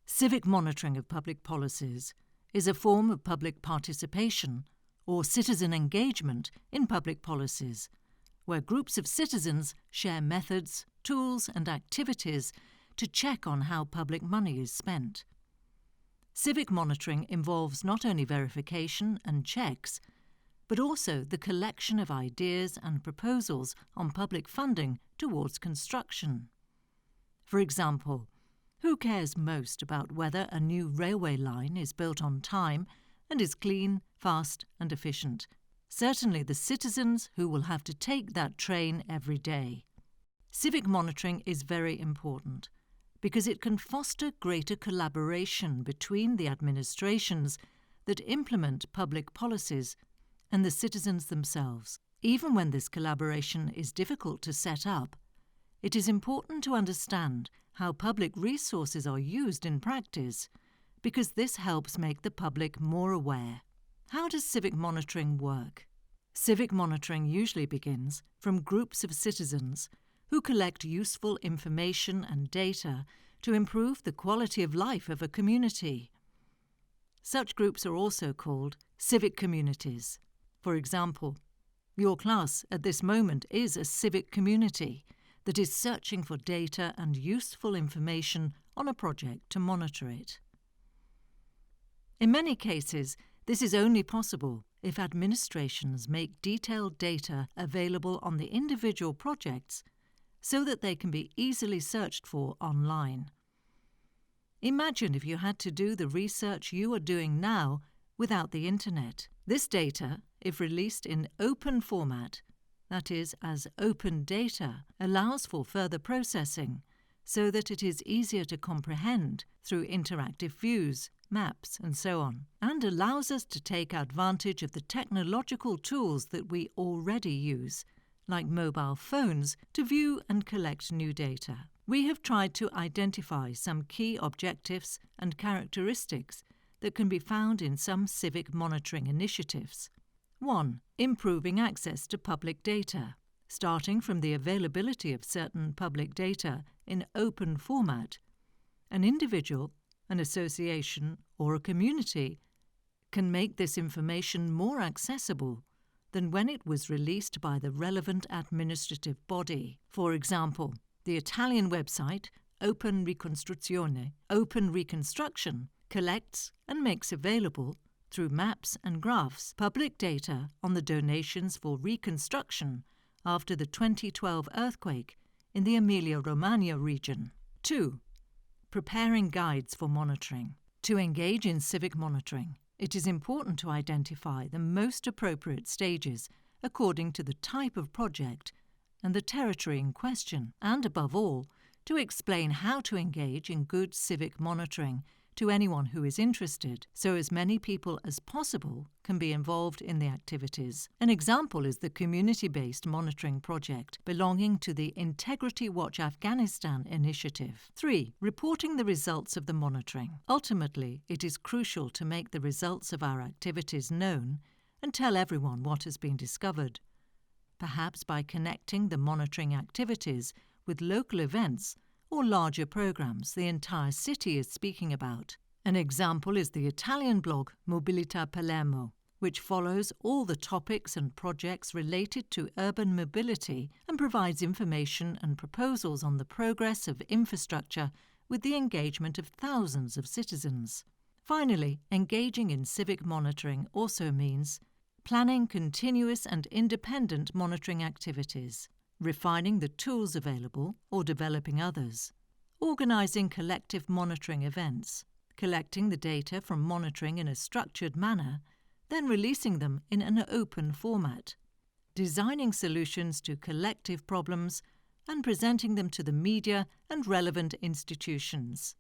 Civic monitoring of public policies is a form of public participation or citizen engagement in public policies, where groups of citizens share methods, tools and activities to check on how public money is spent. Civic monitoring involves not only verification and checks, but also the collection of ideas and proposals on public funding towards construction. For example, who cares most about whether a new railway line is built on time and is clean, fast and efficient? Certainly the citizens who will have to take that train every day. Civic monitoring is very important because it can foster greater collaboration between the administrations that implement public policies and the citizens themselves. Even when this collaboration is difficult to set up, it is important to understand how public resources are used in practice, because this helps make the public more aware. How does civic monitoring work? Civic monitoring usually begins from groups of citizens who collect useful information and data to improve the quality of life of a community. Such groups are also called civic communities. For example, your class at this moment is a civic community that is searching for data and useful information on a project to monitor it. In many cases, this is only possible if administrations make detailed data available on the individual projects so that they can be easily searched for online. Imagine if you had to do the research you are doing now without the internet. This data, if released in open format, that is, as open data, allows for further processing so that it is easier to comprehend through interactive views, maps and so on, and allows us to take advantage of the technological tools that we already use, like mobile phones, to view and collect new data. We have tried to identify some key objectives and characteristics that can be found in some civic monitoring initiatives. 1. Improving access to public data. Starting from the availability of certain public data in open format, an individual, an association, or a community can make this information more accessible than when it was released by the relevant administrative body. For example, the Italian website Open Ricostruzione, Open Reconstruction, collects and makes available through maps and graphs, public data on the donations for reconstruction after the 2012 earthquake in the Emilia-Romagna region. 2. Preparing guides for monitoring. To engage in civic monitoring, it is important to identify the most appropriate stages according to the type of project and the territory in question, and above all, to explain how to engage in good civic monitoring to anyone who is interested, so as many people as possible can be involved in the activities. An example is the community-based monitoring project belonging to the Integrity Watch Afghanistan initiative. 3. Reporting the results of the monitoring. Ultimately, it is crucial to make the results of our activities known and tell everyone what has been discovered, perhaps by connecting the monitoring activities with local events or larger programs the entire city is speaking about. An example is the Italian blog Mobilità Palermo, which follows all the topics and projects related to urban mobility and provides information and proposals on the progress of infrastructure with the engagement of thousands of citizens. Finally, engaging in civic monitoring also means planning continuous and independent monitoring activities, refining the tools available or developing others, organising collective monitoring events, collecting the data from monitoring in a structured manner, then releasing them in an open format, designing solutions to collective problems and presenting them to the media and relevant institutions.